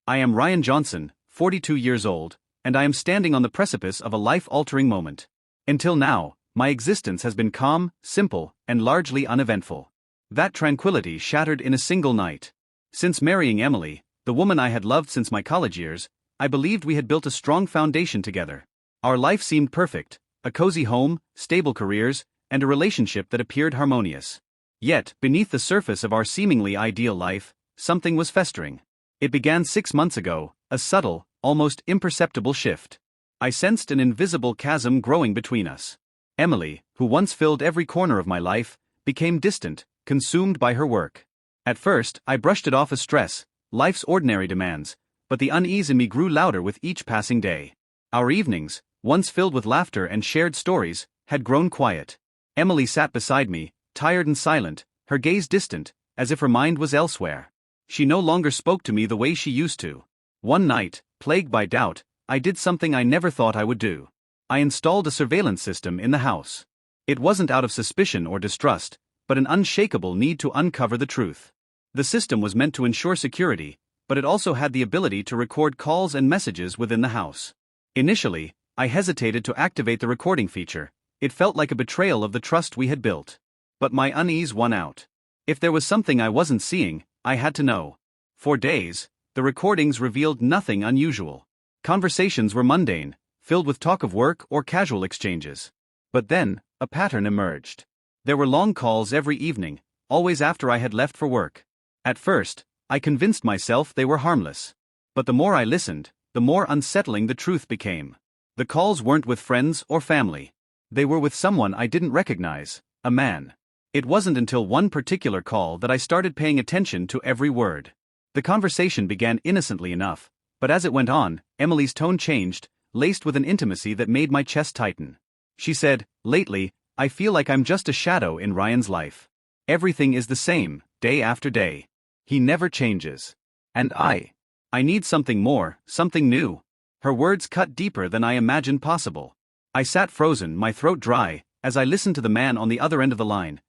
I am Ryan Johnson, 42 years old, and I am standing on the precipice of a life-altering moment. Until now, my existence has been calm, simple, and largely uneventful. That tranquility shattered in a single night. Since marrying Emily, the woman I had loved since my college years, I believed we had built a strong foundation together. Our life seemed perfect, a cozy home, stable careers, and a relationship that appeared harmonious. Yet, beneath the surface of our seemingly ideal life, something was festering. It began 6 months ago, a subtle, almost imperceptible shift. I sensed an invisible chasm growing between us. Emily, who once filled every corner of my life, became distant, consumed by her work. At first, I brushed it off as stress, life's ordinary demands, but the unease in me grew louder with each passing day. Our evenings, once filled with laughter and shared stories, had grown quiet. Emily sat beside me, tired and silent, her gaze distant, as if her mind was elsewhere. She no longer spoke to me the way she used to. One night, plagued by doubt, I did something I never thought I would do. I installed a surveillance system in the house. It wasn't out of suspicion or distrust, but an unshakable need to uncover the truth. The system was meant to ensure security, but it also had the ability to record calls and messages within the house. Initially, I hesitated to activate the recording feature. It felt like a betrayal of the trust we had built. But my unease won out. If there was something I wasn't seeing, I had to know. For days, the recordings revealed nothing unusual. Conversations were mundane, filled with talk of work or casual exchanges. But then, a pattern emerged. There were long calls every evening, always after I had left for work. At first, I convinced myself they were harmless. But the more I listened, the more unsettling the truth became. The calls weren't with friends or family. They were with someone I didn't recognize, a man. It wasn't until one particular call that I started paying attention to every word. The conversation began innocently enough, but as it went on, Emily's tone changed, laced with an intimacy that made my chest tighten. She said, "Lately, I feel like I'm just a shadow in Ryan's life. Everything is the same, day after day. He never changes. And I need something more, something new." Her words cut deeper than I imagined possible. I sat frozen, my throat dry, as I listened to the man on the other end of the line.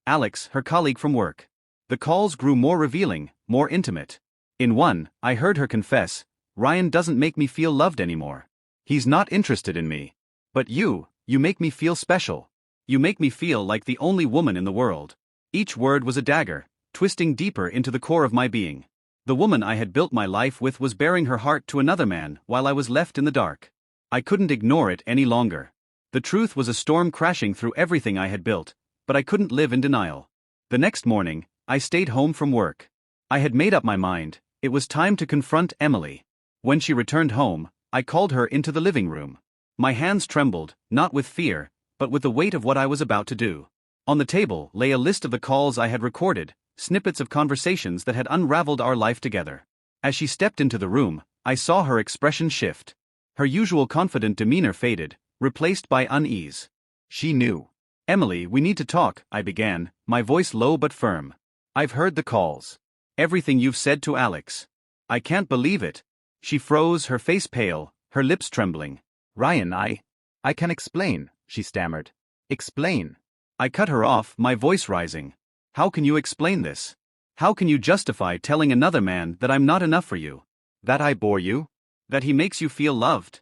Alex, her colleague from work. The calls grew more revealing, more intimate. In one, I heard her confess, "Ryan doesn't make me feel loved anymore. He's not interested in me. But you make me feel special. You make me feel like the only woman in the world." Each word was a dagger, twisting deeper into the core of my being. The woman I had built my life with was bearing her heart to another man while I was left in the dark. I couldn't ignore it any longer. The truth was a storm crashing through everything I had built, but I couldn't live in denial. The next morning, I stayed home from work. I had made up my mind, it was time to confront Emily. When she returned home, I called her into the living room. My hands trembled, not with fear, but with the weight of what I was about to do. On the table lay a list of the calls I had recorded, snippets of conversations that had unraveled our life together. As she stepped into the room, I saw her expression shift. Her usual confident demeanor faded, replaced by unease. She knew. "Emily, we need to talk," I began, my voice low but firm. "I've heard the calls. Everything you've said to Alex. I can't believe it." She froze, her face pale, her lips trembling. "Ryan, I can explain," she stammered. "Explain." I cut her off, my voice rising. "How can you explain this? How can you justify telling another man that I'm not enough for you? That I bore you? That he makes you feel loved?"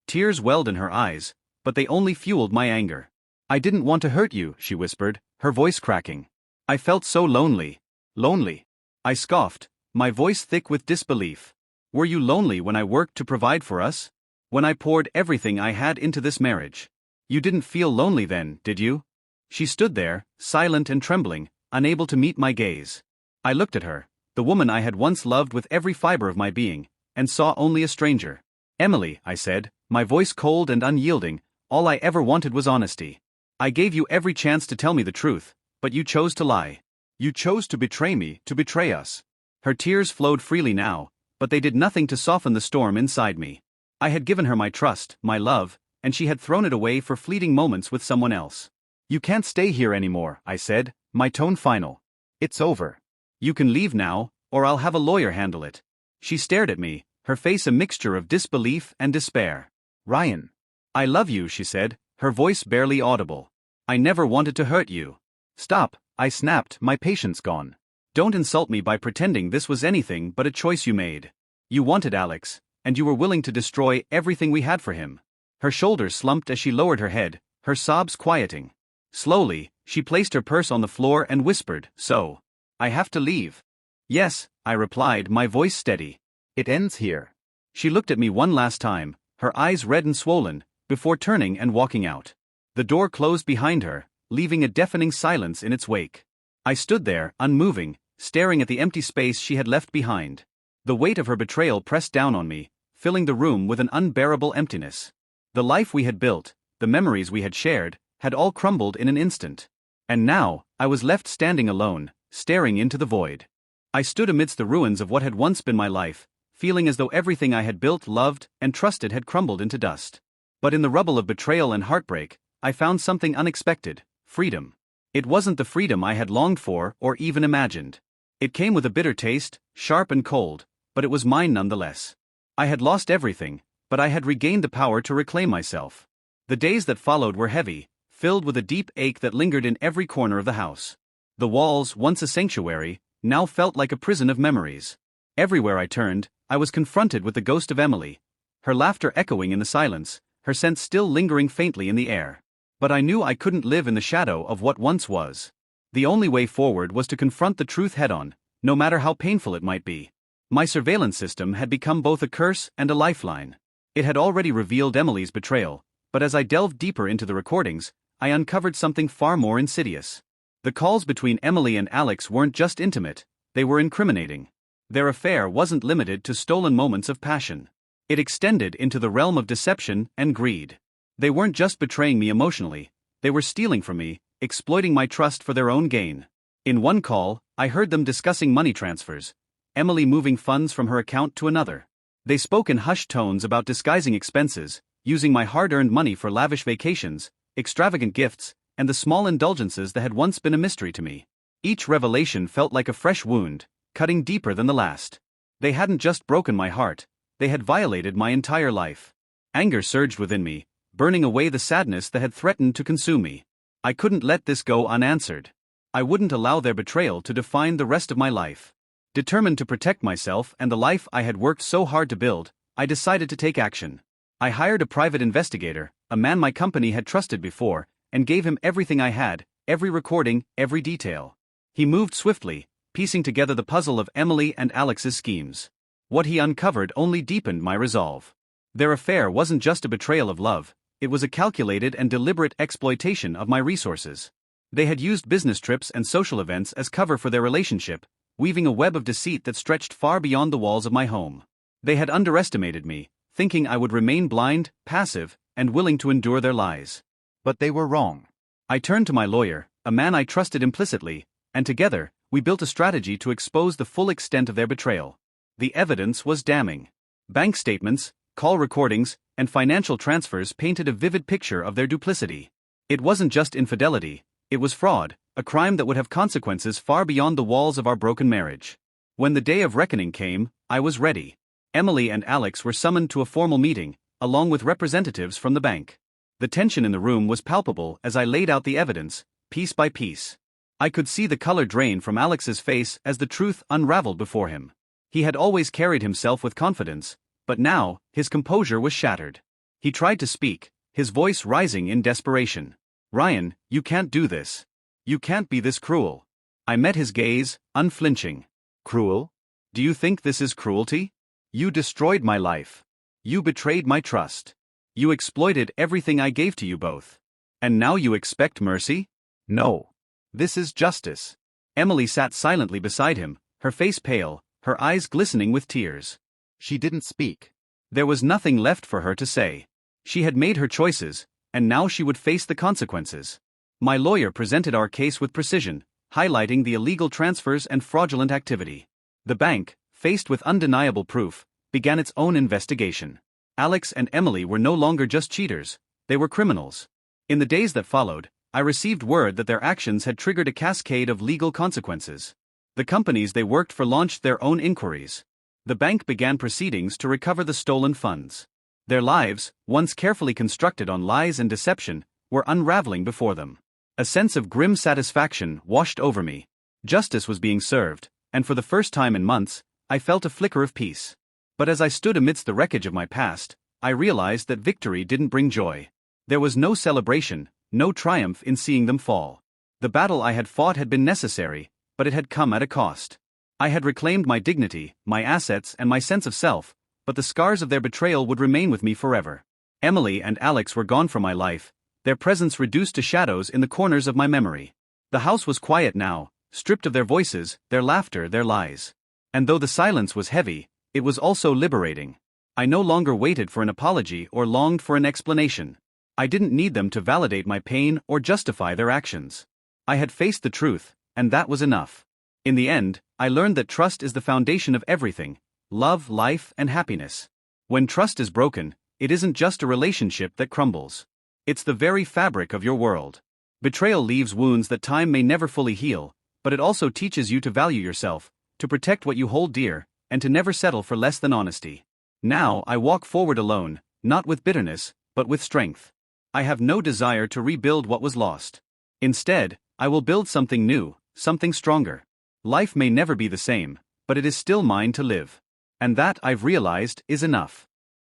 Tears welled in her eyes, but they only fueled my anger. "I didn't want to hurt you," she whispered, her voice cracking. "I felt so lonely." "Lonely?" I scoffed, my voice thick with disbelief. "Were you lonely when I worked to provide for us? When I poured everything I had into this marriage? You didn't feel lonely then, did you?" She stood there, silent and trembling, unable to meet my gaze. I looked at her, the woman I had once loved with every fiber of my being, and saw only a stranger. "Emily," I said, my voice cold and unyielding, "all I ever wanted was honesty. I gave you every chance to tell me the truth, but you chose to lie. You chose to betray me, to betray us." Her tears flowed freely now, but they did nothing to soften the storm inside me. I had given her my trust, my love, and she had thrown it away for fleeting moments with someone else. "You can't stay here anymore," I said, my tone final. "It's over. You can leave now, or I'll have a lawyer handle it." She stared at me, her face a mixture of disbelief and despair. "Ryan." "I love you," she said, her voice barely audible. "I never wanted to hurt you." "Stop," I snapped, my patience gone. "Don't insult me by pretending this was anything but a choice you made. You wanted Alex, and you were willing to destroy everything we had for him. Her shoulders slumped as she lowered her head, her sobs quieting. Slowly, she placed her purse on the floor and whispered, "So, I have to leave." "Yes," I replied, my voice steady. It ends here. She looked at me one last time, her eyes red and swollen, before turning and walking out. The door closed behind her, leaving a deafening silence in its wake. I stood there, unmoving, staring at the empty space she had left behind. The weight of her betrayal pressed down on me, filling the room with an unbearable emptiness. The life we had built, the memories we had shared, had all crumbled in an instant. And now, I was left standing alone, staring into the void. I stood amidst the ruins of what had once been my life, feeling as though everything I had built, loved, and trusted had crumbled into dust. But in the rubble of betrayal and heartbreak, I found something unexpected: freedom. It wasn't the freedom I had longed for or even imagined. It came with a bitter taste, sharp and cold, but it was mine nonetheless. I had lost everything, but I had regained the power to reclaim myself. The days that followed were heavy, filled with a deep ache that lingered in every corner of the house. The walls, once a sanctuary, now felt like a prison of memories. Everywhere I turned, I was confronted with the ghost of Emily, her laughter echoing in the silence, her scent still lingering faintly in the air. But I knew I couldn't live in the shadow of what once was. The only way forward was to confront the truth head-on, no matter how painful it might be. My surveillance system had become both a curse and a lifeline. It had already revealed Emily's betrayal, but as I delved deeper into the recordings, I uncovered something far more insidious. The calls between Emily and Alex weren't just intimate, they were incriminating. Their affair wasn't limited to stolen moments of passion. It extended into the realm of deception and greed. They weren't just betraying me emotionally, they were stealing from me, exploiting my trust for their own gain. In one call, I heard them discussing money transfers, Emily moving funds from her account to another. They spoke in hushed tones about disguising expenses, using my hard-earned money for lavish vacations, extravagant gifts, and the small indulgences that had once been a mystery to me. Each revelation felt like a fresh wound, cutting deeper than the last. They hadn't just broken my heart, they had violated my entire life. Anger surged within me, burning away the sadness that had threatened to consume me. I couldn't let this go unanswered. I wouldn't allow their betrayal to define the rest of my life. Determined to protect myself and the life I had worked so hard to build, I decided to take action. I hired a private investigator, a man my company had trusted before, and gave him everything I had, every recording, every detail. He moved swiftly, piecing together the puzzle of Emily and Alex's schemes. What he uncovered only deepened my resolve. Their affair wasn't just a betrayal of love, it was a calculated and deliberate exploitation of my resources. They had used business trips and social events as cover for their relationship, weaving a web of deceit that stretched far beyond the walls of my home. They had underestimated me, thinking I would remain blind, passive, and willing to endure their lies. But they were wrong. I turned to my lawyer, a man I trusted implicitly, and together, we built a strategy to expose the full extent of their betrayal. The evidence was damning. Bank statements, call recordings, and financial transfers painted a vivid picture of their duplicity. It wasn't just infidelity, it was fraud, a crime that would have consequences far beyond the walls of our broken marriage. When the day of reckoning came, I was ready. Emily and Alex were summoned to a formal meeting, along with representatives from the bank. The tension in the room was palpable as I laid out the evidence, piece by piece. I could see the color drain from Alex's face as the truth unraveled before him. He had always carried himself with confidence, but now, his composure was shattered. He tried to speak, his voice rising in desperation. "Ryan, you can't do this. You can't be this cruel." I met his gaze, unflinching. Cruel? "Do you think this is cruelty? You destroyed my life. You betrayed my trust. You exploited everything I gave to you both. And now you expect mercy? No. This is justice." Emily sat silently beside him, her face pale, her eyes glistening with tears. She didn't speak. There was nothing left for her to say. She had made her choices, and now she would face the consequences. My lawyer presented our case with precision, highlighting the illegal transfers and fraudulent activity. The bank, faced with undeniable proof, began its own investigation. Alex and Emily were no longer just cheaters, they were criminals. In the days that followed, I received word that their actions had triggered a cascade of legal consequences. The companies they worked for launched their own inquiries. The bank began proceedings to recover the stolen funds. Their lives, once carefully constructed on lies and deception, were unraveling before them. A sense of grim satisfaction washed over me. Justice was being served, and for the first time in months, I felt a flicker of peace. But as I stood amidst the wreckage of my past, I realized that victory didn't bring joy. There was no celebration, no triumph in seeing them fall. The battle I had fought had been necessary, but it had come at a cost. I had reclaimed my dignity, my assets, and my sense of self, but the scars of their betrayal would remain with me forever. Emily and Alex were gone from my life, their presence reduced to shadows in the corners of my memory. The house was quiet now, stripped of their voices, their laughter, their lies. And though the silence was heavy, it was also liberating. I no longer waited for an apology or longed for an explanation. I didn't need them to validate my pain or justify their actions. I had faced the truth, and that was enough. In the end, I learned that trust is the foundation of everything: love, life, and happiness. When trust is broken, it isn't just a relationship that crumbles. It's the very fabric of your world. Betrayal leaves wounds that time may never fully heal, but it also teaches you to value yourself, to protect what you hold dear, and to never settle for less than honesty. Now I walk forward alone, not with bitterness, but with strength. I have no desire to rebuild what was lost. Instead, I will build something new, something stronger. Life may never be the same, but it is still mine to live. And that, I've realized, is enough.